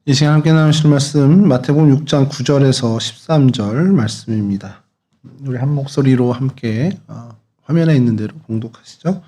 이 시간 함께 나누실 말씀 마태복음 6장 9절에서 13절 말씀입니다. 우리 한 목소리로 함께 화면에 있는 대로 봉독하시죠.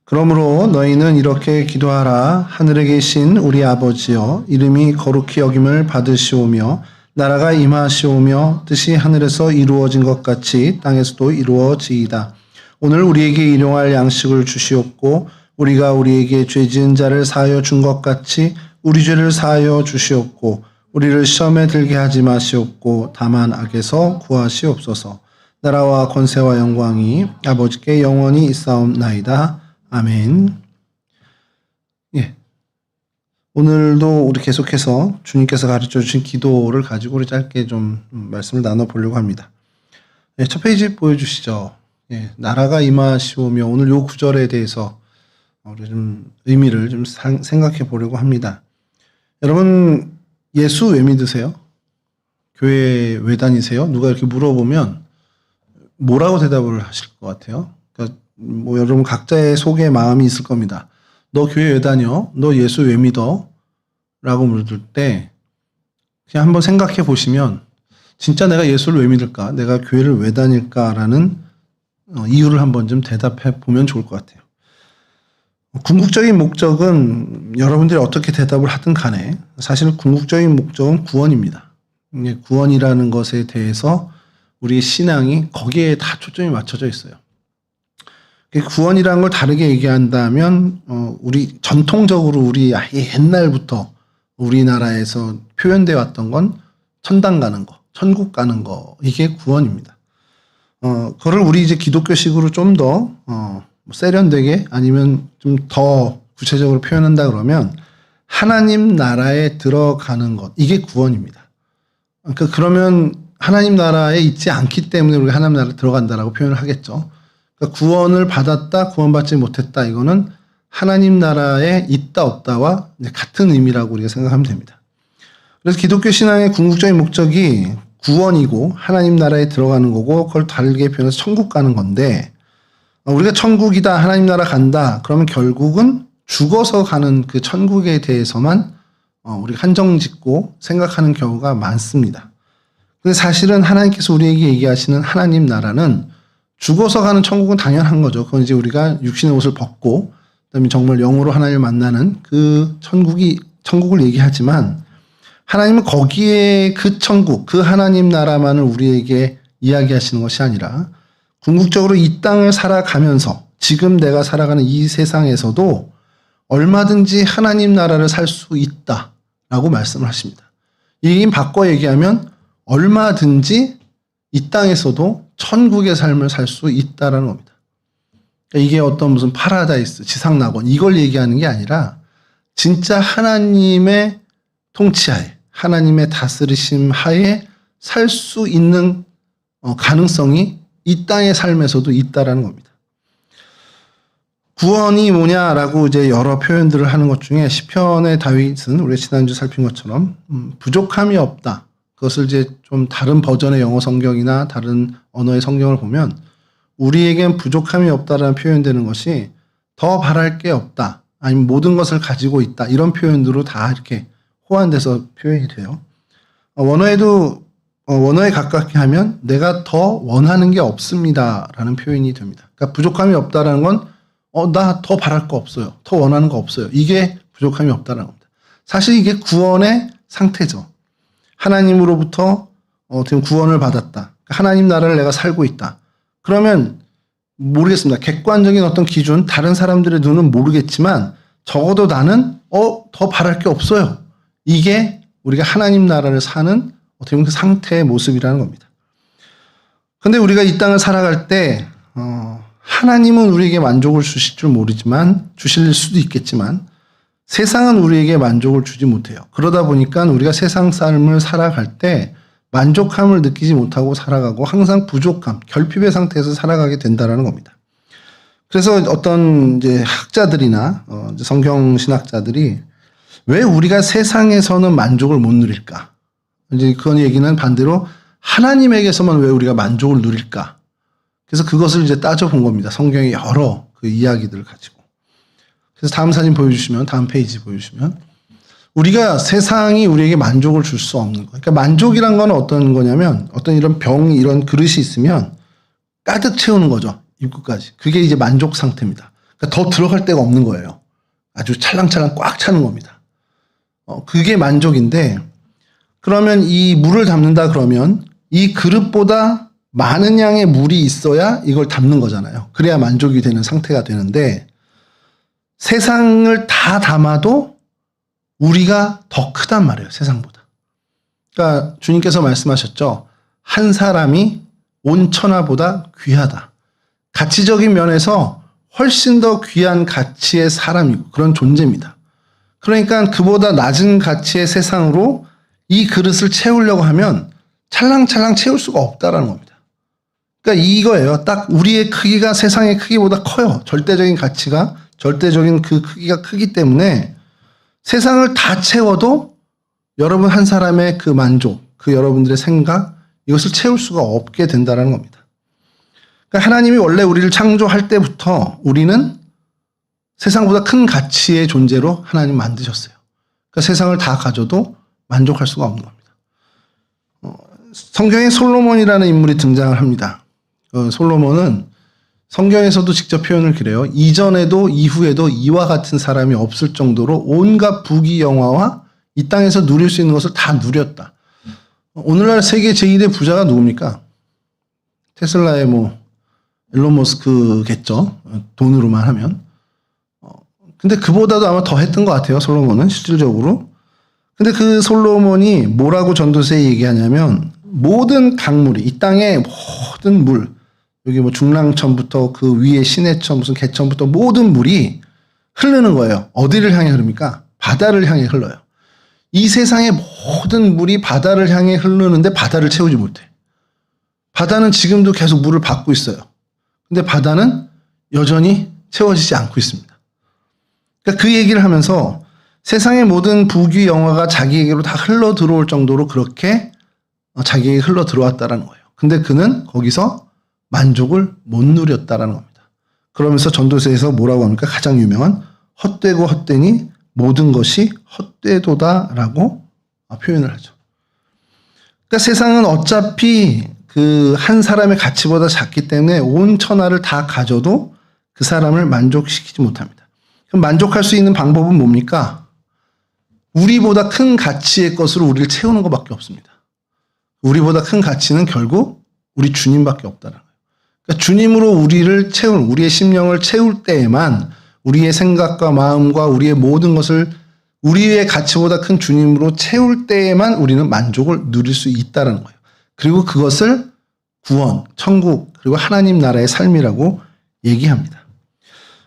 그러므로 너희는 이렇게 기도하라. 하늘에 계신 우리 아버지여, 이름이 거룩히 여김을 받으시오며 나라가 임하시오며 뜻이 하늘에서 이루어진 것 같이 땅에서도 이루어지이다. 오늘 우리에게 일용할 양식을 주시옵고 우리가 우리에게 죄 지은 자를 사하여 준 것 같이 우리 죄를 사하여 주시옵고 우리를 시험에 들게 하지 마시옵고 다만 악에서 구하시옵소서. 나라와 권세와 영광이 아버지께 영원히 있사옵나이다. 아멘. 예. 오늘도 우리 계속해서 주님께서 가르쳐 주신 기도를 가지고 우리 짧게 좀 말씀을 나눠보려고 합니다. 예, 첫 페이지 보여주시죠. 예, 나라가 임하시오며 오늘 요 구절에 대해서 우리 좀 의미를 좀 생각해 보려고 합니다. 여러분, 예수 왜 믿으세요? 교회 왜 다니세요? 누가 이렇게 물어보면 뭐라고 대답을 하실 것 같아요? 그러니까 뭐 여러분 각자의 속에 마음이 있을 겁니다. 너 교회 왜 다녀? 너 예수 왜 믿어? 라고 물을 때 그냥 한번 생각해 보시면 진짜 내가 예수를 왜 믿을까? 내가 교회를 왜 다닐까라는 이유를 한번 좀 대답해 보면 좋을 것 같아요. 궁극적인 목적은 여러분들이 어떻게 대답을 하든 간에 사실 궁극적인 목적은 구원입니다. 구원이라는 것에 대해서 우리의 신앙이 거기에 다 초점이 맞춰져 있어요. 구원이라는 걸 다르게 얘기한다면 우리 전통적으로 우리 옛날부터 우리나라에서 표현되어 왔던 건 천당 가는 거, 천국 가는 거, 이게 구원입니다. 그거를 우리 이제 기독교식으로 좀 더 세련되게 아니면 좀 더 구체적으로 표현한다 그러면 하나님 나라에 들어가는 것, 이게 구원입니다. 그러니까 그러면 하나님 나라에 있지 않기 때문에 우리가 하나님 나라에 들어간다라고 표현을 하겠죠. 그러니까 구원을 받았다, 구원받지 못했다, 이거는 하나님 나라에 있다 없다와 같은 의미라고 우리가 생각하면 됩니다. 그래서 기독교 신앙의 궁극적인 목적이 구원이고 하나님 나라에 들어가는 거고 그걸 다르게 표현해서 천국 가는 건데 우리가 천국이다, 하나님 나라 간다, 그러면 결국은 죽어서 가는 그 천국에 대해서만 우리가 한정 짓고 생각하는 경우가 많습니다. 근데 사실은 하나님께서 우리에게 얘기하시는 하나님 나라는 죽어서 가는 천국은 당연한 거죠. 그건 이제 우리가 육신의 옷을 벗고 그다음에 정말 영으로 하나님을 만나는 그 천국을 얘기하지만 하나님은 거기에 그 천국, 그 하나님 나라만을 우리에게 이야기하시는 것이 아니라 궁극적으로 이 땅을 살아가면서 지금 내가 살아가는 이 세상에서도 얼마든지 하나님 나라를 살 수 있다라고 말씀을 하십니다. 이 바꿔 얘기하면 얼마든지 이 땅에서도 천국의 삶을 살 수 있다라는 겁니다. 이게 어떤 무슨 파라다이스, 지상낙원 이걸 얘기하는 게 아니라 진짜 하나님의 통치하에, 하나님의 다스리심 하에 살 수 있는 가능성이 이 땅의 삶에서도 있다라는 겁니다. 구원이 뭐냐라고 이제 여러 표현들을 하는 것 중에 시편의 다윗은 우리 지난주 살핀 것처럼 부족함이 없다. 그것을 이제 좀 다른 버전의 영어 성경이나 다른 언어의 성경을 보면 우리에겐 부족함이 없다라는 표현되는 것이 더 바랄 게 없다. 아니면 모든 것을 가지고 있다. 이런 표현으로 다 이렇게 호환돼서 표현이 돼요. 원어에 가깝게 하면 내가 더 원하는 게 없습니다라는 표현이 됩니다. 그러니까 부족함이 없다라는 건 나 더 바랄 거 없어요. 더 원하는 거 없어요. 이게 부족함이 없다라는 겁니다. 사실 이게 구원의 상태죠. 하나님으로부터 어떻게 구원을 받았다. 하나님 나라를 내가 살고 있다. 그러면 모르겠습니다. 객관적인 어떤 기준, 다른 사람들의 눈은 모르겠지만 적어도 나는 더 바랄 게 없어요. 이게 우리가 하나님 나라를 사는 어떻게 보면 그 상태의 모습이라는 겁니다. 근데 우리가 이 땅을 살아갈 때 하나님은 우리에게 만족을 주실 줄 모르지만 주실 수도 있겠지만 세상은 우리에게 만족을 주지 못해요. 그러다 보니까 우리가 세상 삶을 살아갈 때 만족함을 느끼지 못하고 살아가고 항상 부족함, 결핍의 상태에서 살아가게 된다라는 겁니다. 그래서 어떤 이제 학자들이나 성경 신학자들이 왜 우리가 세상에서는 만족을 못 누릴까? 이제 그런 얘기는 반대로 하나님에게서만 왜 우리가 만족을 누릴까? 그래서 그것을 이제 따져본 겁니다. 성경의 여러 그 이야기들을 가지고. 그래서 다음 사진 보여주시면, 다음 페이지 보여주시면, 우리가 세상이 우리에게 만족을 줄 수 없는 거. 그러니까 만족이란 건 어떤 거냐면 어떤 이런 병, 이런 그릇이 있으면 가득 채우는 거죠. 입구까지. 그게 이제 만족 상태입니다. 그러니까 더 들어갈 데가 없는 거예요. 아주 찰랑찰랑 꽉 차는 겁니다. 그게 만족인데, 그러면 이 물을 담는다 그러면 이 그릇보다 많은 양의 물이 있어야 이걸 담는 거잖아요. 그래야 만족이 되는 상태가 되는데, 세상을 다 담아도 우리가 더 크단 말이에요. 세상보다. 그러니까 주님께서 말씀하셨죠. 한 사람이 온 천하보다 귀하다. 가치적인 면에서 훨씬 더 귀한 가치의 사람이고 그런 존재입니다. 그러니까 그보다 낮은 가치의 세상으로 이 그릇을 채우려고 하면 찰랑찰랑 채울 수가 없다라는 겁니다. 그러니까 이거예요. 딱 우리의 크기가 세상의 크기보다 커요. 절대적인 가치가, 절대적인 그 크기가 크기 때문에 세상을 다 채워도 여러분 한 사람의 그 만족, 그 여러분들의 생각, 이것을 채울 수가 없게 된다는 겁니다. 그러니까 하나님이 원래 우리를 창조할 때부터 우리는 세상보다 큰 가치의 존재로 하나님 만드셨어요. 그러니까 세상을 다 가져도 만족할 수가 없는 겁니다. 성경에 솔로몬이라는 인물이 등장을 합니다. 솔로몬은 성경에서도 직접 표현을 그래요. 이전에도 이후에도 이와 같은 사람이 없을 정도로 온갖 부귀 영화와 이 땅에서 누릴 수 있는 것을 다 누렸다. 오늘날 세계 제2대 부자가 누굽니까? 테슬라의 일론 머스크겠죠. 돈으로만 하면. 근데 그보다도 아마 더 했던 것 같아요. 솔로몬은 실질적으로. 근데 그 솔로몬이 뭐라고 전도서에 얘기하냐면 모든 강물이, 이 땅의 모든 물, 여기 중랑천부터 그 위에 시내천, 무슨 개천부터 모든 물이 흐르는 거예요. 어디를 향해 흐릅니까? 바다를 향해 흘러요. 이 세상의 모든 물이 바다를 향해 흐르는데 바다를 채우지 못해. 바다는 지금도 계속 물을 받고 있어요. 근데 바다는 여전히 채워지지 않고 있습니다. 그러니까 그 얘기를 하면서 세상의 모든 부귀 영화가 자기에게로 다 흘러 들어올 정도로 그렇게 자기에게 흘러 들어왔다라는 거예요. 근데 그는 거기서 만족을 못 누렸다라는 겁니다. 그러면서 전도서에서 뭐라고 합니까? 가장 유명한 헛되고 헛되니 모든 것이 헛되도다라고 표현을 하죠. 그러니까 세상은 어차피 그 한 사람의 가치보다 작기 때문에 온 천하를 다 가져도 그 사람을 만족시키지 못합니다. 그럼 만족할 수 있는 방법은 뭡니까? 우리보다 큰 가치의 것으로 우리를 채우는 것밖에 없습니다. 우리보다 큰 가치는 결국 우리 주님밖에 없다는 거예요. 그러니까 주님으로 우리를 채우는, 우리의 심령을 채울 때에만 우리의 생각과 마음과 우리의 모든 것을 우리의 가치보다 큰 주님으로 채울 때에만 우리는 만족을 누릴 수 있다는 거예요. 그리고 그것을 구원, 천국, 그리고 하나님 나라의 삶이라고 얘기합니다.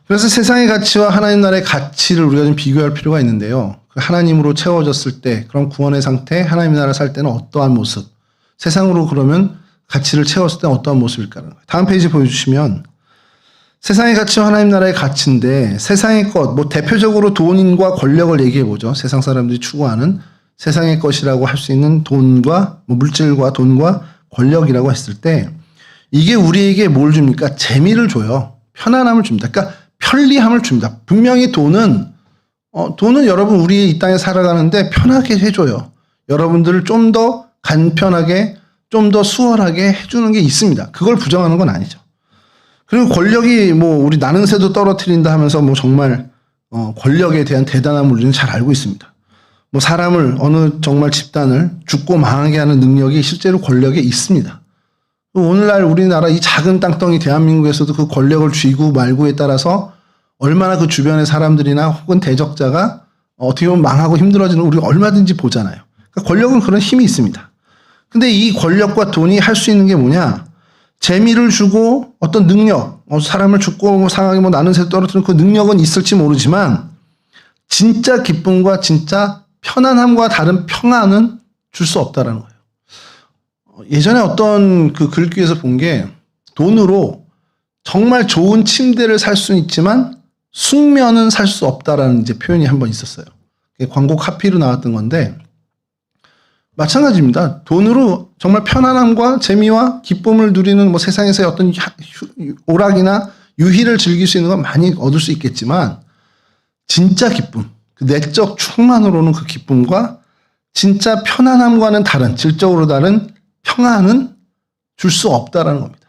그래서 세상의 가치와 하나님 나라의 가치를 우리가 좀 비교할 필요가 있는데요. 그 하나님으로 채워졌을 때, 그런 구원의 상태, 하나님 나라 살 때는 어떠한 모습, 세상으로 그러면 가치를 채웠을 때는 어떠한 모습일까라는 거예요. 다음 페이지 보여주시면 세상의 가치와 하나님 나라의 가치인데 세상의 것, 대표적으로 돈과 권력을 얘기해 보죠. 세상 사람들이 추구하는 세상의 것이라고 할 수 있는 돈과 물질과 돈과 권력이라고 했을 때 이게 우리에게 뭘 줍니까? 재미를 줘요. 편안함을 줍니다. 그러니까 편리함을 줍니다. 분명히 돈은 여러분 우리 이 땅에 살아가는데 편하게 해줘요. 여러분들을 좀 더 간편하게, 좀 더 수월하게 해주는 게 있습니다. 그걸 부정하는 건 아니죠. 그리고 권력이 우리 나는 새도 떨어뜨린다 하면서 정말 권력에 대한 대단함을 우리는 잘 알고 있습니다. 사람을 어느 정말 집단을 죽고 망하게 하는 능력이 실제로 권력에 있습니다. 오늘날 우리나라 이 작은 땅덩이 대한민국에서도 그 권력을 쥐고 말고에 따라서 얼마나 그 주변의 사람들이나 혹은 대적자가 어떻게 보면 망하고 힘들어지는 걸 우리가 얼마든지 보잖아요. 그러니까 권력은 그런 힘이 있습니다. 근데 이 권력과 돈이 할 수 있는 게 뭐냐? 재미를 주고 어떤 능력, 사람을 죽고 상하게 나는 새도 떨어뜨리는 그 능력은 있을지 모르지만 진짜 기쁨과 진짜 편안함과 다른 평안은 줄 수 없다라는 거예요. 예전에 어떤 그 글귀에서 본 게 돈으로 정말 좋은 침대를 살 수는 있지만 숙면은 살 수 없다라는 이제 표현이 한번 있었어요. 광고 카피로 나왔던 건데 마찬가지입니다. 돈으로 정말 편안함과 재미와 기쁨을 누리는 세상에서의 어떤 오락이나 유희를 즐길 수 있는 건 많이 얻을 수 있겠지만 진짜 기쁨, 그 그 내적 충만으로는 그 기쁨과 진짜 편안함과는 다른, 질적으로 다른 평안은 줄 수 없다라는 겁니다.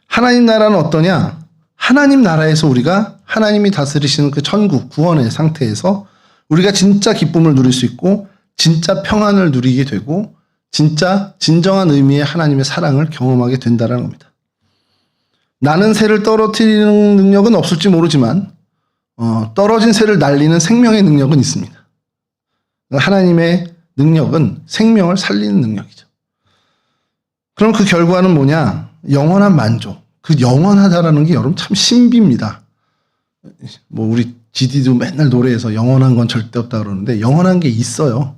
하나님 나라는 어떠냐? 하나님 나라에서 우리가 하나님이 다스리시는 그 천국, 구원의 상태에서 우리가 진짜 기쁨을 누릴 수 있고 진짜 평안을 누리게 되고 진짜 진정한 의미의 하나님의 사랑을 경험하게 된다는 겁니다. 나는 새를 떨어뜨리는 능력은 없을지 모르지만 떨어진 새를 날리는 생명의 능력은 있습니다. 하나님의 능력은 생명을 살리는 능력이죠. 그럼 그 결과는 뭐냐? 영원한 만족. 그 영원하다라는 게 여러분 참 신비입니다. 뭐 우리 GD도 맨날 노래에서 영원한 건 절대 없다 그러는데 영원한 게 있어요.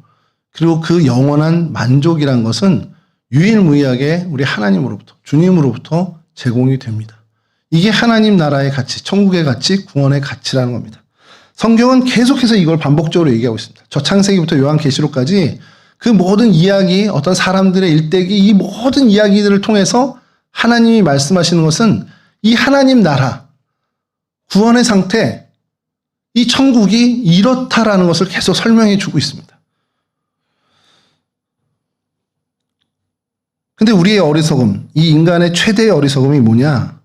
그리고 그 영원한 만족이란 것은 유일무이하게 우리 하나님으로부터, 주님으로부터 제공이 됩니다. 이게 하나님 나라의 가치, 천국의 가치, 구원의 가치라는 겁니다. 성경은 계속해서 이걸 반복적으로 얘기하고 있습니다. 저 창세기부터 요한계시록까지 그 모든 이야기, 어떤 사람들의 일대기, 이 모든 이야기들을 통해서 하나님이 말씀하시는 것은 이 하나님 나라, 구원의 상태, 이 천국이 이렇다라는 것을 계속 설명해 주고 있습니다. 근데 우리의 어리석음, 이 인간의 최대의 어리석음이 뭐냐?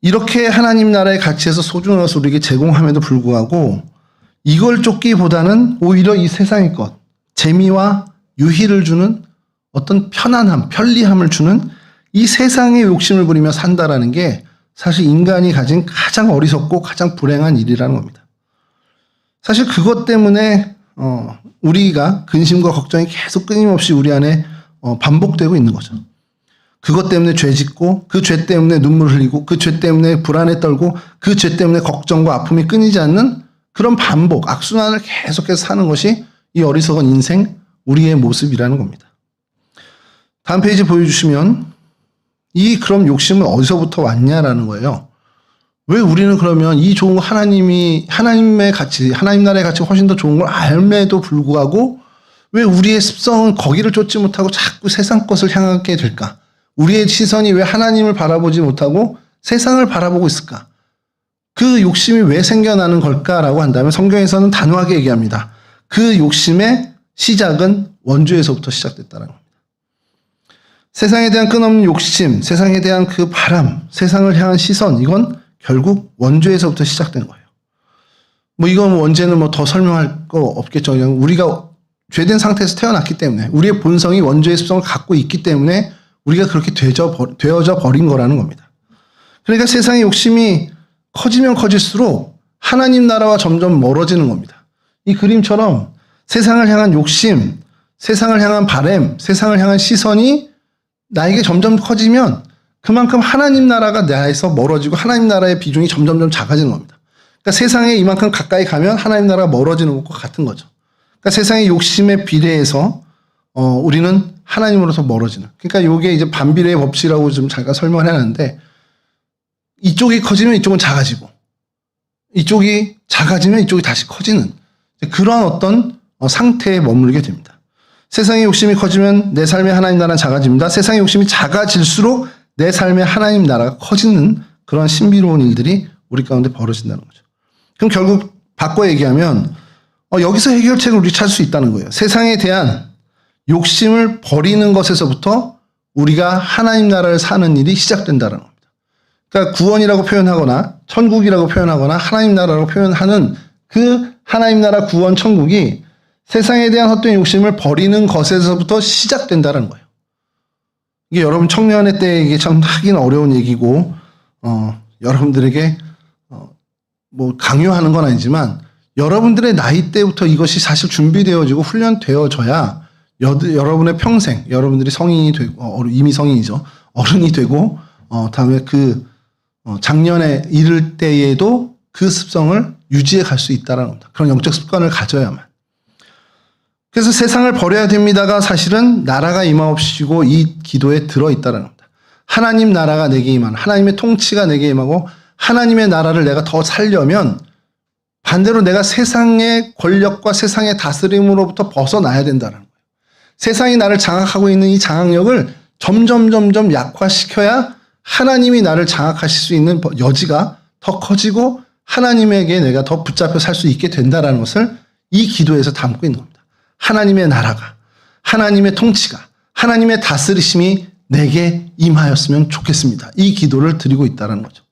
이렇게 하나님 나라의 가치에서 소중한 것을 우리에게 제공함에도 불구하고 이걸 쫓기보다는 오히려 이 세상의 것, 재미와 유희를 주는 어떤 편안함, 편리함을 주는 이 세상의 욕심을 부리며 산다라는 게 사실 인간이 가진 가장 어리석고 가장 불행한 일이라는 겁니다. 사실 그것 때문에 우리가 근심과 걱정이 계속 끊임없이 우리 안에 반복되고 있는 거죠. 그것 때문에 죄 짓고 그 죄 때문에 눈물 흘리고 그 죄 때문에 불안에 떨고 그 죄 때문에 걱정과 아픔이 끊이지 않는 그런 반복, 악순환을 계속해서 사는 것이 이 어리석은 인생, 우리의 모습이라는 겁니다. 다음 페이지 보여주시면 이 그럼 욕심은 어디서부터 왔냐라는 거예요. 왜 우리는 그러면 이 좋은 하나님의 가치, 하나님 나라의 가치가 훨씬 더 좋은 걸 알매도 불구하고 왜 우리의 습성은 거기를 쫓지 못하고 자꾸 세상 것을 향하게 될까? 우리의 시선이 왜 하나님을 바라보지 못하고 세상을 바라보고 있을까? 그 욕심이 왜 생겨나는 걸까라고 한다면 성경에서는 단호하게 얘기합니다. 그 욕심의 시작은 원죄에서부터 시작됐다는 겁니다. 세상에 대한 끝없는 욕심, 세상에 대한 그 바람, 세상을 향한 시선, 이건 결국 원죄에서부터 시작된 거예요. 뭐 이건 원죄는 뭐 더 설명할 거 없겠죠. 그냥 우리가 죄된 상태에서 태어났기 때문에 우리의 본성이 원죄의 습성을 갖고 있기 때문에 우리가 그렇게 되어져 버린 거라는 겁니다. 그러니까 세상의 욕심이 커지면 커질수록 하나님 나라와 점점 멀어지는 겁니다. 이 그림처럼 세상을 향한 욕심, 세상을 향한 바람, 세상을 향한 시선이 나에게 점점 커지면 그만큼 하나님 나라가 나에서 멀어지고 하나님 나라의 비중이 점점점 작아지는 겁니다. 그러니까 세상에 이만큼 가까이 가면 하나님 나라가 멀어지는 것과 같은 거죠. 그러니까 세상의 욕심에 비례해서 우리는 하나님으로서 멀어지는. 그러니까 이게 이제 반비례의 법칙이라고 좀 잠깐 설명을 해놨는데 이쪽이 커지면 이쪽은 작아지고 이쪽이 작아지면 이쪽이 다시 커지는 그런 어떤 상태에 머물게 됩니다. 세상의 욕심이 커지면 내 삶의 하나님 나라는 작아집니다. 세상의 욕심이 작아질수록 내 삶의 하나님 나라가 커지는 그런 신비로운 일들이 우리 가운데 벌어진다는 거죠. 그럼 결국 바꿔 얘기하면 여기서 해결책을 우리 찾을 수 있다는 거예요. 세상에 대한 욕심을 버리는 것에서부터 우리가 하나님 나라를 사는 일이 시작된다는 겁니다. 그러니까 구원이라고 표현하거나 천국이라고 표현하거나 하나님 나라라고 표현하는 그 하나님 나라 구원 천국이 세상에 대한 헛된 욕심을 버리는 것에서부터 시작된다는 거예요. 이게 여러분 청년의 때 이게 참 하긴 어려운 얘기고 여러분들에게 뭐 강요하는 건 아니지만 여러분들의 나이 때부터 이것이 사실 준비되어지고 훈련되어져야 여러분의 평생, 여러분들이 성인이 되고 이미 성인이죠. 어른이 되고 다음에 그 작년에 이를 때에도 그 습성을 유지해 갈 수 있다는 겁니다. 그런 영적 습관을 가져야만. 그래서 세상을 버려야 됩니다가 사실은 나라가 임하옵시고 이 기도에 들어있다는 겁니다. 하나님 나라가 내게 임하는, 하나님의 통치가 내게 임하고 하나님의 나라를 내가 더 살려면 반대로 내가 세상의 권력과 세상의 다스림으로부터 벗어나야 된다는 거예요. 세상이 나를 장악하고 있는 이 장악력을 점점 약화시켜야 하나님이 나를 장악하실 수 있는 여지가 더 커지고 하나님에게 내가 더 붙잡혀 살 수 있게 된다라는 것을 이 기도에서 담고 있는 겁니다. 하나님의 나라가, 하나님의 통치가, 하나님의 다스리심이 내게 임하였으면 좋겠습니다. 이 기도를 드리고 있다는 거죠.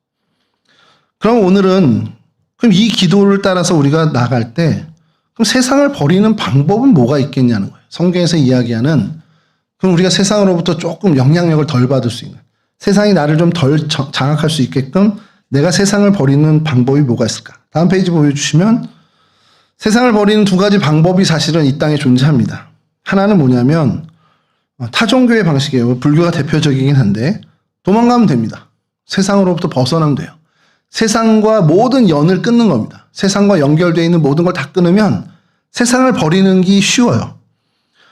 그럼 오늘은 그럼 이 기도를 따라서 우리가 나갈 때 그럼 세상을 버리는 방법은 뭐가 있겠냐는 거예요. 성경에서 이야기하는 그럼 우리가 세상으로부터 조금 영향력을 덜 받을 수 있는 세상이 나를 좀 덜 장악할 수 있게끔 내가 세상을 버리는 방법이 뭐가 있을까? 다음 페이지 보여주시면 세상을 버리는 두 가지 방법이 사실은 이 땅에 존재합니다. 하나는 뭐냐면 타종교의 방식이에요. 불교가 대표적이긴 한데 도망가면 됩니다. 세상으로부터 벗어나면 돼요. 세상과 모든 연을 끊는 겁니다. 세상과 연결되어 있는 모든 걸 다 끊으면 세상을 버리는 게 쉬워요.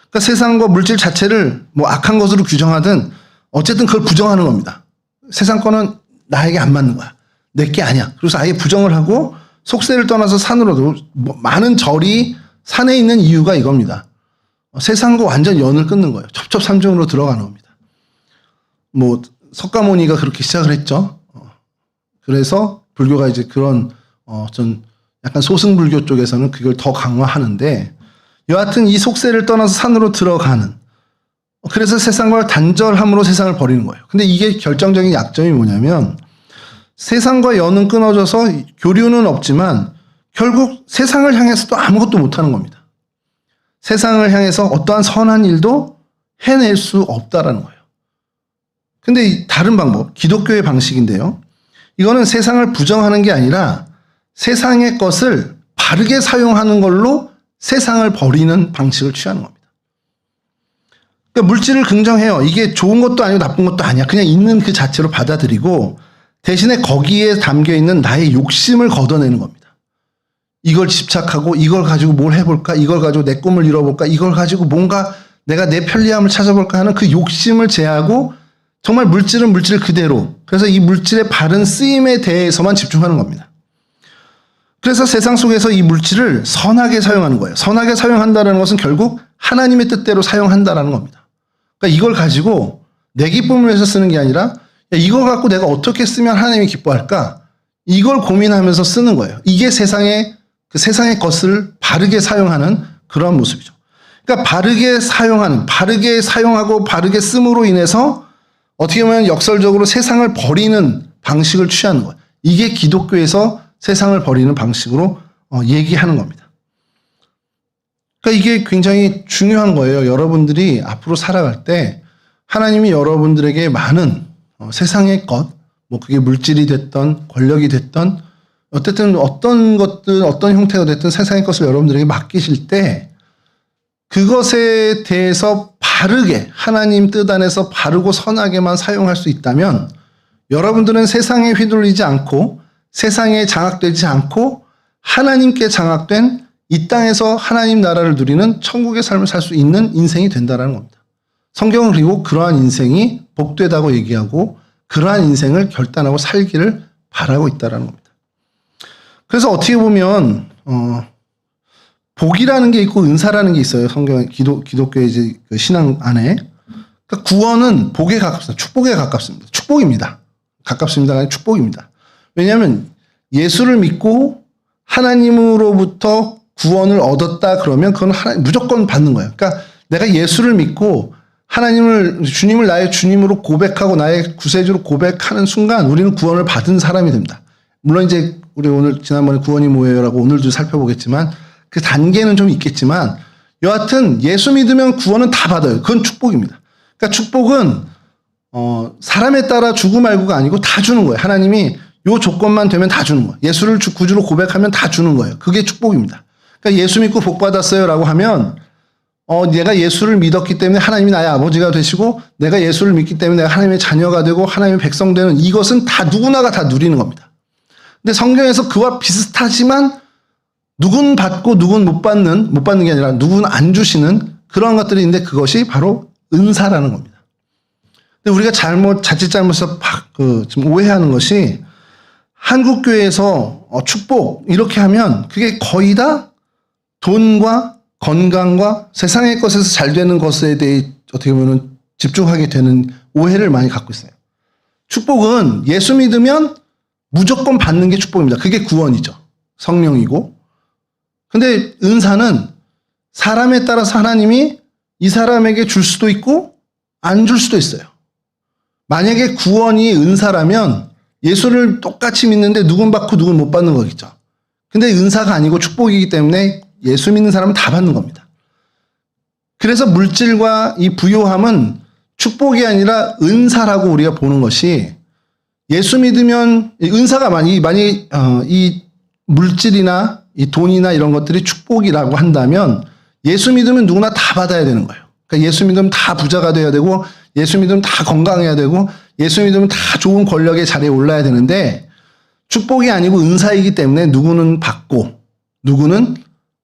그러니까 세상과 물질 자체를 뭐 악한 것으로 규정하든 어쨌든 그걸 부정하는 겁니다. 세상 거는 나에게 안 맞는 거야. 내게 아니야. 그래서 아예 부정을 하고 속세를 떠나서 산으로도 많은 절이 산에 있는 이유가 이겁니다. 세상과 완전 연을 끊는 거예요. 첩첩산중으로 들어가는 겁니다. 뭐 석가모니가 그렇게 시작을 했죠. 그래서 불교가 이제 그런 전 약간 소승불교 쪽에서는 그걸 더 강화하는데 여하튼 이 속세를 떠나서 산으로 들어가는 그래서 세상과 단절함으로 세상을 버리는 거예요. 근데 이게 결정적인 약점이 뭐냐면 세상과 연은 끊어져서 교류는 없지만 결국 세상을 향해서도 아무것도 못하는 겁니다. 세상을 향해서 어떠한 선한 일도 해낼 수 없다라는 거예요. 근데 이 다른 방법, 기독교의 방식인데요. 이거는 세상을 부정하는 게 아니라 세상의 것을 바르게 사용하는 걸로 세상을 버리는 방식을 취하는 겁니다. 그러니까 물질을 긍정해요. 이게 좋은 것도 아니고 나쁜 것도 아니야. 그냥 있는 그 자체로 받아들이고 대신에 거기에 담겨있는 나의 욕심을 걷어내는 겁니다. 이걸 집착하고 이걸 가지고 뭘 해볼까? 이걸 가지고 내 꿈을 이뤄볼까? 이걸 가지고 뭔가 내가 내 편리함을 찾아볼까 하는 그 욕심을 제하고 정말 물질은 물질 그대로 그래서 이 물질의 바른 쓰임에 대해서만 집중하는 겁니다. 그래서 세상 속에서 이 물질을 선하게 사용하는 거예요. 선하게 사용한다는 것은 결국 하나님의 뜻대로 사용한다는 겁니다. 그러니까 이걸 가지고 내 기쁨을 위해서 쓰는 게 아니라 이걸 갖고 내가 어떻게 쓰면 하나님이 기뻐할까? 이걸 고민하면서 쓰는 거예요. 이게 세상의 것을 바르게 사용하는 그런 모습이죠. 그러니까 바르게 사용하고 바르게 씀으로 인해서 어떻게 보면 역설적으로 세상을 버리는 방식을 취하는 거예요. 이게 기독교에서 세상을 버리는 방식으로 얘기하는 겁니다. 그러니까 이게 굉장히 중요한 거예요. 여러분들이 앞으로 살아갈 때 하나님이 여러분들에게 많은 세상의 것, 뭐 그게 물질이 됐던 권력이 됐던 어쨌든 어떤 것든 어떤 형태가 됐든 세상의 것을 여러분들에게 맡기실 때 그것에 대해서 바르게 하나님 뜻 안에서 바르고 선하게만 사용할 수 있다면 여러분들은 세상에 휘둘리지 않고 세상에 장악되지 않고 하나님께 장악된 이 땅에서 하나님 나라를 누리는 천국의 삶을 살 수 있는 인생이 된다는 겁니다. 성경은 그리고 그러한 인생이 복되다고 얘기하고 그러한 인생을 결단하고 살기를 바라고 있다는 겁니다. 그래서 어떻게 보면 복이라는 게 있고 은사라는 게 있어요. 성경 기독교의 이제 그 신앙 안에. 그러니까 구원은 복에 가깝습니다. 축복에 가깝습니다. 축복입니다. 가깝습니다가 아니라 축복입니다. 왜냐하면 예수를 믿고 하나님으로부터 구원을 얻었다 그러면 그건 무조건 받는 거예요. 그러니까 내가 예수를 믿고 주님을 나의 주님으로 고백하고 나의 구세주로 고백하는 순간 우리는 구원을 받은 사람이 됩니다. 물론 이제 우리 오늘 지난번에 구원이 뭐예요라고 오늘도 살펴보겠지만 그 단계는 좀 있겠지만 여하튼 예수 믿으면 구원은 다 받아요. 그건 축복입니다. 그러니까 축복은 사람에 따라 주고 말고가 아니고 다 주는 거예요. 하나님이 요 조건만 되면 다 주는 거예요. 예수를 구주로 고백하면 다 주는 거예요. 그게 축복입니다. 그러니까 예수 믿고 복 받았어요라고 하면 내가 예수를 믿었기 때문에 하나님이 나의 아버지가 되시고 내가 예수를 믿기 때문에 내가 하나님의 자녀가 되고 하나님의 백성 되는 이것은 다 누구나가 다 누리는 겁니다. 근데 성경에서 그와 비슷하지만 누군 받고 누군 못 받는 게 아니라 누군 안 주시는 그런 것들이 있는데 그것이 바로 은사라는 겁니다. 근데 우리가 자칫 잘못해서 지금 오해하는 것이 한국교회에서 축복 이렇게 하면 그게 거의 다 돈과 건강과 세상의 것에서 잘 되는 것에 대해 어떻게 보면 집중하게 되는 오해를 많이 갖고 있어요. 축복은 예수 믿으면 무조건 받는 게 축복입니다. 그게 구원이죠. 성령이고. 근데 은사는 사람에 따라서 하나님이 이 사람에게 줄 수도 있고 안 줄 수도 있어요. 만약에 구원이 은사라면 예수를 똑같이 믿는데 누군 받고 누군 못 받는 거겠죠. 근데 은사가 아니고 축복이기 때문에 예수 믿는 사람은 다 받는 겁니다. 그래서 물질과 이 부요함은 축복이 아니라 은사라고 우리가 보는 것이, 예수 믿으면 은사가 만약에 이 물질이나 이 돈이나 이런 것들이 축복이라고 한다면 예수 믿으면 누구나 다 받아야 되는 거예요. 그러니까 예수 믿으면 다 부자가 돼야 되고, 예수 믿으면 다 건강해야 되고, 예수 믿으면 다 좋은 권력의 자리에 올라야 되는데, 축복이 아니고 은사이기 때문에 누구는 받고 누구는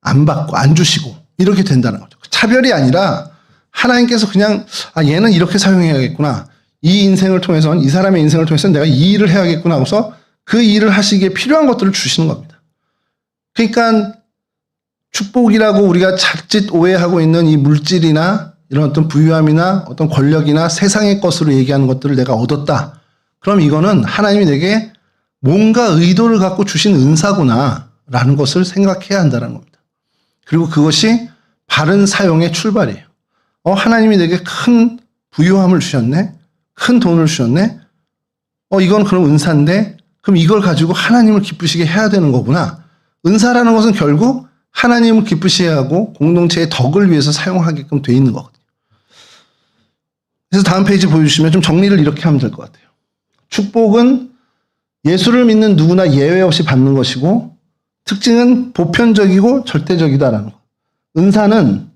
안 받고 안 주시고 이렇게 된다는 거죠. 차별이 아니라 하나님께서 그냥 얘는 이렇게 사용해야겠구나, 이 인생을 통해서는, 이 사람의 인생을 통해서는 내가 이 일을 해야겠구나 하고서 그 일을 하시기에 필요한 것들을 주시는 겁니다. 그러니까 축복이라고 우리가 자칫 오해하고 있는 이 물질이나 이런 어떤 부유함이나 어떤 권력이나 세상의 것으로 얘기하는 것들을 내가 얻었다, 그럼 이거는 하나님이 내게 뭔가 의도를 갖고 주신 은사구나 라는 것을 생각해야 한다는 겁니다. 그리고 그것이 바른 사용의 출발이에요. 하나님이 내게 큰 부유함을 주셨네, 큰 돈을 주셨네, 이건 그럼 은사인데 그럼 이걸 가지고 하나님을 기쁘시게 해야 되는 거구나. 은사라는 것은 결국 하나님을 기쁘시게 하고 공동체의 덕을 위해서 사용하게끔 돼 있는 거거든요. 그래서 다음 페이지 보여주시면 좀 정리를 이렇게 하면 될 것 같아요. 축복은 예수를 믿는 누구나 예외 없이 받는 것이고, 특징은 보편적이고 절대적이다라는 것. 은사는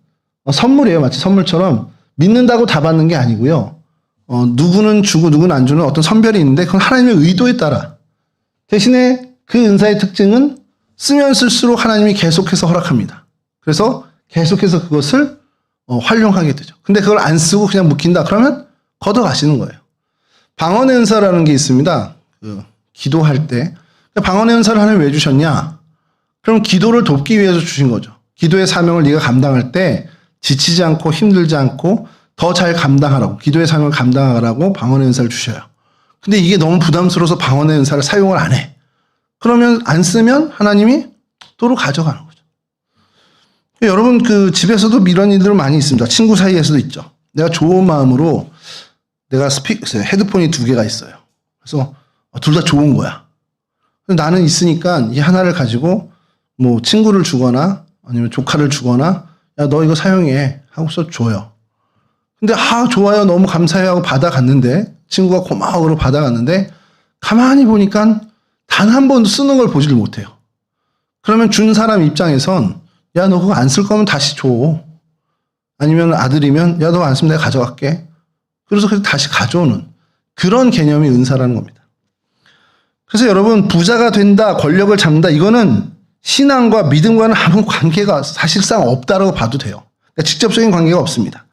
선물이에요. 마치 선물처럼 믿는다고 다 받는 게 아니고요. 누구는 주고 누구는 안 주는 어떤 선별이 있는데 그건 하나님의 의도에 따라. 대신에 그 은사의 특징은 쓰면 쓸수록 하나님이 계속해서 허락합니다. 그래서 계속해서 그것을 활용하게 되죠. 근데 그걸 안 쓰고 그냥 묵힌다 그러면 걷어가시는 거예요. 방언의 은사라는 게 있습니다. 기도할 때. 방언의 은사를 하나님 왜 주셨냐? 그럼 기도를 돕기 위해서 주신 거죠. 기도의 사명을 네가 감당할 때 지치지 않고 힘들지 않고 더 잘 감당하라고, 기도의 사명을 감당하라고 방언의 은사를 주셔요. 근데 이게 너무 부담스러워서 방언의 은사를 사용을 안 해. 그러면 안 쓰면 하나님이 도로 가져가는 거죠. 여러분 집에서도 이런 일들 많이 있습니다. 친구 사이에서도 있죠. 내가 좋은 마음으로 내가 헤드폰이 2개가 있어요. 그래서 둘 다 좋은 거야. 나는 있으니까 이 하나를 가지고 뭐 친구를 주거나 아니면 조카를 주거나, 야, 너 이거 사용해 하고서 줘요. 근데 좋아요, 너무 감사해요 하고 받아갔는데, 친구가 고마워 그러고 받아갔는데 가만히 보니까 단 한 번도 쓰는 걸 보지를 못해요. 그러면 준 사람 입장에선, 야, 너 그거 안 쓸 거면 다시 줘. 아니면 아들이면, 야, 너 안 쓰면 내가 가져갈게. 그래서 다시 가져오는 그런 개념이 은사라는 겁니다. 그래서 여러분, 부자가 된다, 권력을 잡는다, 이거는 신앙과 믿음과는 아무 관계가 사실상 없다라고 봐도 돼요. 그러니까 직접적인 관계가 없습니다.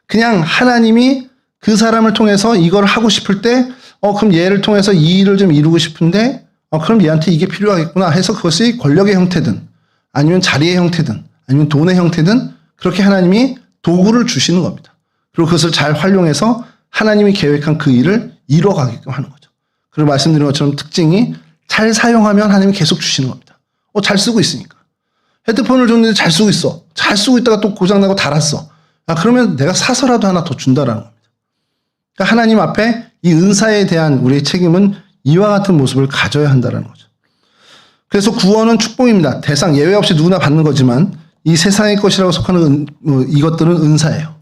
그냥 하나님이 그 사람을 통해서 이걸 하고 싶을 때, 그럼 얘를 통해서 이 일을 좀 이루고 싶은데, 그럼 얘한테 이게 필요하겠구나 해서 그것이 권력의 형태든 아니면 자리의 형태든 아니면 돈의 형태든 그렇게 하나님이 도구를 주시는 겁니다. 그리고 그것을 잘 활용해서 하나님이 계획한 그 일을 이뤄가게끔 하는 거죠. 그리고 말씀드린 것처럼 특징이 잘 사용하면 하나님이 계속 주시는 겁니다. 잘 쓰고 있으니까. 헤드폰을 줬는데 잘 쓰고 있어. 잘 쓰고 있다가 또 고장나고 닳았어. 그러면 내가 사서라도 하나 더 준다라는 겁니다. 그러니까 하나님 앞에 이 은사에 대한 우리의 책임은 이와 같은 모습을 가져야 한다는 거죠. 그래서 구원은 축복입니다. 대상 예외 없이 누구나 받는 거지만 이 세상의 것이라고 속하는 이것들은 은사예요.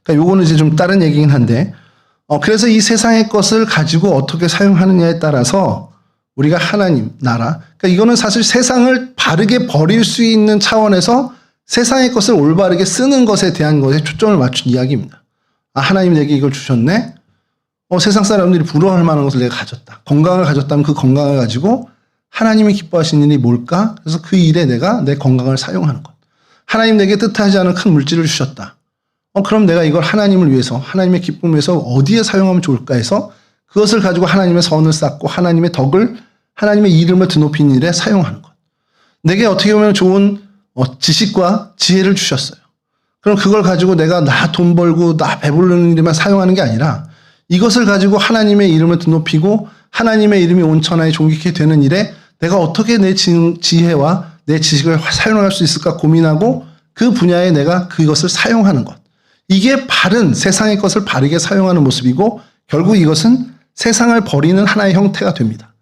그러니까 요거는 이제 좀 다른 얘기긴 한데, 그래서 이 세상의 것을 가지고 어떻게 사용하느냐에 따라서 우리가 하나님 나라, 그러니까 이거는 사실 세상을 바르게 버릴 수 있는 차원에서 세상의 것을 올바르게 쓰는 것에 대한 것에 초점을 맞춘 이야기입니다. 하나님 내게 이걸 주셨네. 세상 사람들이 부러워할 만한 것을 내가 가졌다. 건강을 가졌다면 그 건강을 가지고 하나님이 기뻐하시는 일이 뭘까? 그래서 그 일에 내가 내 건강을 사용하는 것. 하나님 내게 뜻하지 않은 큰 물질을 주셨다. 그럼 내가 이걸 하나님을 위해서, 하나님의 기쁨을 위해서 어디에 사용하면 좋을까 해서 그것을 가지고 하나님의 선을 쌓고 하나님의 덕을, 하나님의 이름을 드높이는 일에 사용하는 것. 내게 어떻게 보면 좋은 지식과 지혜를 주셨어요. 그럼 그걸 가지고 내가 나 돈 벌고 나 배부르는 일에만 사용하는 게 아니라 이것을 가지고 하나님의 이름을 드높이고 하나님의 이름이 온 천하에 존귀케 되는 일에 내가 어떻게 내 지혜와 내 지식을 사용할 수 있을까 고민하고 그 분야에 내가 그것을 사용하는 것. 이게 바른 세상의 것을 바르게 사용하는 모습이고 결국 이것은 세상을 버리는 하나의 형태가 됩니다.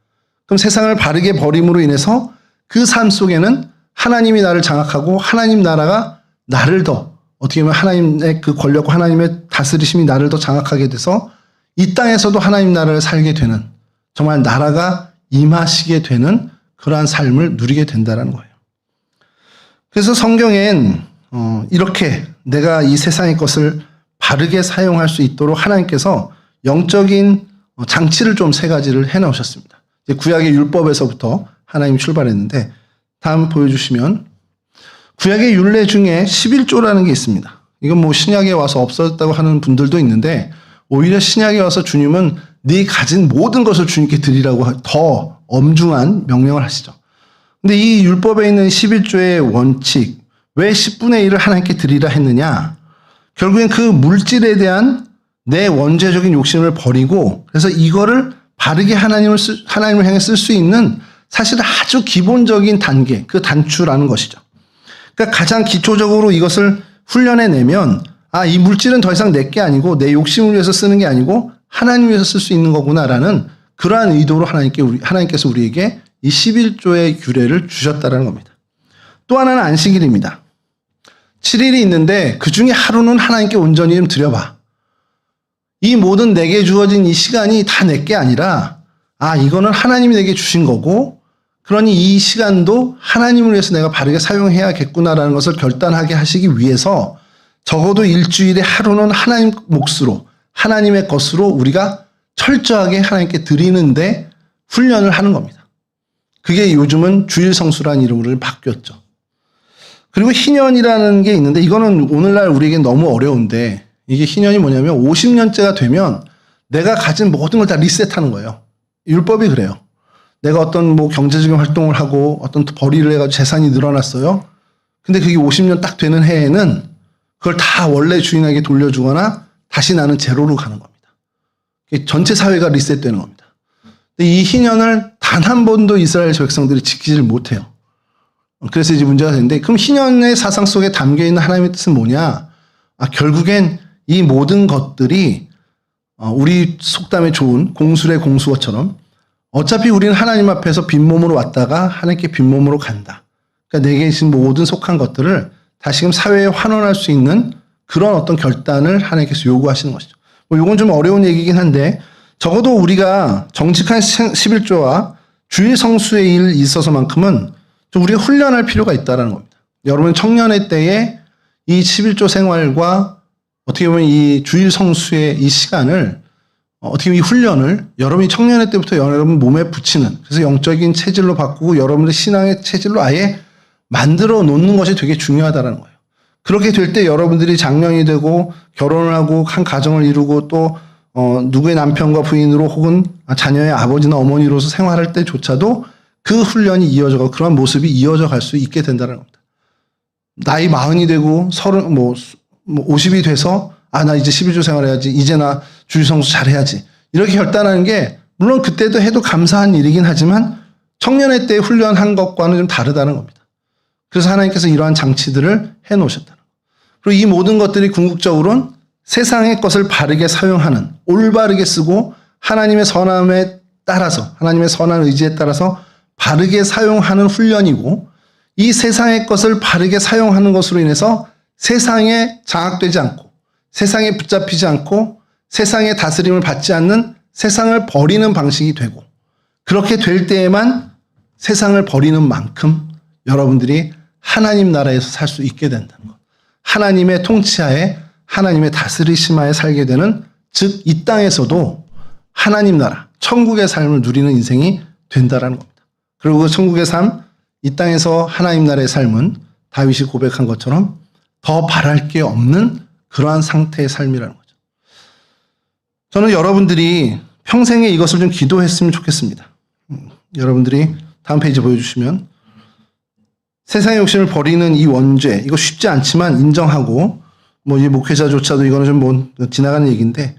그럼 세상을 바르게 버림으로 인해서 그 삶 속에는 하나님이 나를 장악하고 하나님 나라가 나를 더 어떻게 보면 하나님의 그 권력과 하나님의 다스리심이 나를 더 장악하게 돼서 이 땅에서도 하나님 나라를 살게 되는 정말 나라가 임하시게 되는 그러한 삶을 누리게 된다는 거예요. 그래서 성경엔 이렇게 내가 이 세상의 것을 바르게 사용할 수 있도록 하나님께서 영적인 장치를 좀 세 가지를 해놓으셨습니다. 이제 구약의 율법에서부터 하나님이 출발했는데 다음 보여주시면 구약의 율례 중에 11조라는 게 있습니다. 이건 뭐 신약에 와서 없어졌다고 하는 분들도 있는데 오히려 신약에 와서 주님은 네 가진 모든 것을 주님께 드리라고 더 엄중한 명령을 하시죠. 근데 이 율법에 있는 11조의 원칙, 왜 10분의 1을 하나님께 드리라 했느냐? 결국엔 그 물질에 대한 내 원죄적인 욕심을 버리고 그래서 이거를 바르게 하나님을 향해 쓸 수 있는 사실 아주 기본적인 단계, 그 단추라는 것이죠. 그러니까 가장 기초적으로 이것을 훈련해내면 이 물질은 더 이상 내 게 아니고 내 욕심을 위해서 쓰는 게 아니고 하나님 위해서 쓸 수 있는 거구나라는 그러한 의도로 하나님께서 우리에게 이 11조의 규례를 주셨다는 겁니다. 또 하나는 안식일입니다. 7일이 있는데 그 중에 하루는 하나님께 온전히 좀 드려봐. 이 모든 내게 주어진 이 시간이 다 내 게 아니라 이거는 하나님이 내게 주신 거고 그러니 이 시간도 하나님을 위해서 내가 바르게 사용해야겠구나라는 것을 결단하게 하시기 위해서 적어도 일주일에 하루는 하나님 몫으로 하나님의 것으로 우리가 철저하게 하나님께 드리는데 훈련을 하는 겁니다. 그게 요즘은 주일 성수라는 이름으로 바뀌었죠. 그리고 희년이라는 게 있는데 이거는 오늘날 우리에게 너무 어려운데 이게 희년이 뭐냐면 50년째가 되면 내가 가진 모든 걸 다 리셋하는 거예요. 율법이 그래요. 내가 어떤 뭐 경제적인 활동을 하고 어떤 벌이를 해가지고 재산이 늘어났어요. 근데 그게 50년 딱 되는 해에는 그걸 다 원래 주인에게 돌려주거나 다시 나는 제로로 가는 겁니다. 전체 사회가 리셋되는 겁니다. 근데 이 희년을 단 한 번도 이스라엘 백성들이 지키질 못해요. 그래서 이제 문제가 되는데 그럼 희년의 사상 속에 담겨 있는 하나님의 뜻은 뭐냐? 결국엔 이 모든 것들이 우리 속담에 좋은 공술의 공수어처럼 어차피 우리는 하나님 앞에서 빈몸으로 왔다가 하나님께 빈몸으로 간다. 그러니까 내게 지금 모든 속한 것들을 다시금 사회에 환원할 수 있는 그런 어떤 결단을 하나님께서 요구하시는 것이죠. 이건 좀 어려운 얘기긴 한데 적어도 우리가 정직한 11조와 주일 성수의 일에 있어서만큼은 좀 우리가 훈련할 필요가 있다는 겁니다. 여러분 청년의 때에 이 11조 생활과 어떻게 보면 이 주일 성수의 이 시간을 어떻게 보면 이 훈련을 여러분이 청년의 때부터 여러분 몸에 붙이는 그래서 영적인 체질로 바꾸고 여러분의 신앙의 체질로 아예 만들어 놓는 것이 되게 중요하다는 거예요. 그렇게 될 때 여러분들이 장년이 되고 결혼을 하고 한 가정을 이루고 또 누구의 남편과 부인으로 혹은 자녀의 아버지나 어머니로서 생활할 때조차도 그 훈련이 이어져가고 그런 모습이 이어져 갈 수 있게 된다는 겁니다. 나이 40이 되고 50이 돼서 나 이제 11조 생활해야지. 이제 나 주일성수 잘해야지. 이렇게 결단하는 게 물론 그때도 해도 감사한 일이긴 하지만 청년의 때 훈련한 것과는 좀 다르다는 겁니다. 그래서 하나님께서 이러한 장치들을 해놓으셨다는 거예요. 그리고 이 모든 것들이 궁극적으로는 세상의 것을 바르게 사용하는 올바르게 쓰고 하나님의 선함에 따라서 하나님의 선한 의지에 따라서 바르게 사용하는 훈련이고 이 세상의 것을 바르게 사용하는 것으로 인해서 세상에 장악되지 않고 세상에 붙잡히지 않고 세상의 다스림을 받지 않는 세상을 버리는 방식이 되고 그렇게 될 때에만 세상을 버리는 만큼 여러분들이 하나님 나라에서 살 수 있게 된다는 것. 하나님의 통치하에 하나님의 다스리심하에 살게 되는 즉 이 땅에서도 하나님 나라 천국의 삶을 누리는 인생이 된다라는 겁니다. 그리고 그 천국의 삶 이 땅에서 하나님 나라의 삶은 다윗이 고백한 것처럼 더 바랄 게 없는 그러한 상태의 삶이라는 거죠. 저는 여러분들이 평생에 이것을 좀 기도했으면 좋겠습니다. 여러분들이 다음 페이지 보여주시면 세상의 욕심을 버리는 이 원죄 이거 쉽지 않지만 인정하고 이 목회자조차도 이거는 좀 지나가는 얘기인데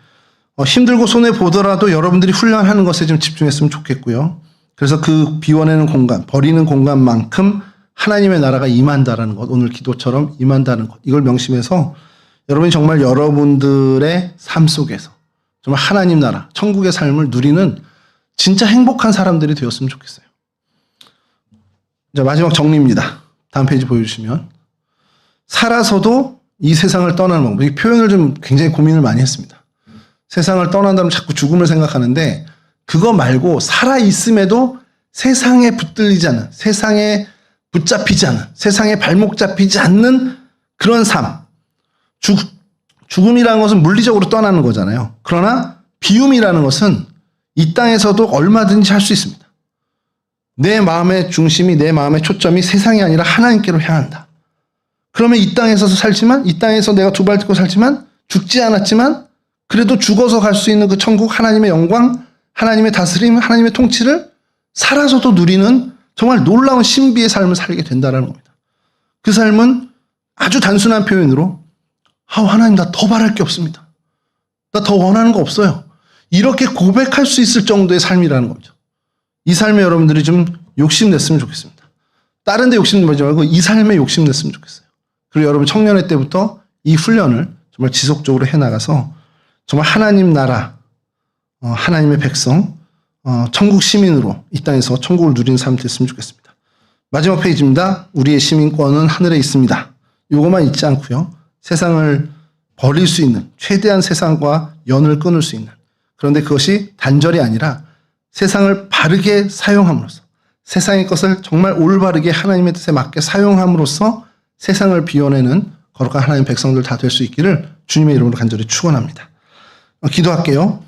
힘들고 손해 보더라도 여러분들이 훈련하는 것에 좀 집중했으면 좋겠고요. 그래서 그 비워내는 공간, 버리는 공간만큼 하나님의 나라가 임한다라는 것, 오늘 기도처럼 임한다는 것, 이걸 명심해서 여러분이 정말 여러분들의 삶 속에서 정말 하나님 나라, 천국의 삶을 누리는 진짜 행복한 사람들이 되었으면 좋겠어요. 자, 마지막 정리입니다. 다음 페이지 보여주시면. 살아서도 이 세상을 떠나는 방법. 이 표현을 좀 굉장히 고민을 많이 했습니다. 세상을 떠난다면 자꾸 죽음을 생각하는데 그거 말고 살아있음에도 세상에 붙들리지 않는, 세상에 붙잡히지 않는, 세상에 발목 잡히지 않는 그런 삶. 죽음이라는 것은 물리적으로 떠나는 거잖아요. 그러나 비움이라는 것은 이 땅에서도 얼마든지 할 수 있습니다. 내 마음의 중심이, 내 마음의 초점이 세상이 아니라 하나님께로 향한다. 그러면 이 땅에서도 살지만, 이 땅에서 내가 두 발 딛고 살지만, 죽지 않았지만, 그래도 죽어서 갈 수 있는 그 천국, 하나님의 영광, 하나님의 다스림, 하나님의 통치를 살아서도 누리는 정말 놀라운 신비의 삶을 살게 된다는 겁니다. 그 삶은 아주 단순한 표현으로 하나님 나 더 바랄 게 없습니다. 나 더 원하는 거 없어요. 이렇게 고백할 수 있을 정도의 삶이라는 거죠. 이 삶에 여러분들이 좀 욕심냈으면 좋겠습니다. 다른 데 욕심내지 말고 이 삶에 욕심냈으면 좋겠어요. 그리고 여러분 청년의 때부터 이 훈련을 정말 지속적으로 해나가서 정말 하나님 나라, 하나님의 백성, 천국 시민으로 이 땅에서 천국을 누리는 삶이 됐으면 좋겠습니다. 마지막 페이지입니다. 우리의 시민권은 하늘에 있습니다. 이것만 잊지 않고요. 세상을 버릴 수 있는, 최대한 세상과 연을 끊을 수 있는, 그런데 그것이 단절이 아니라 세상을 바르게 사용함으로써, 세상의 것을 정말 올바르게 하나님의 뜻에 맞게 사용함으로써 세상을 비워내는 거룩한 하나님의 백성들 다 될 수 있기를 주님의 이름으로 간절히 축원합니다. 기도할게요.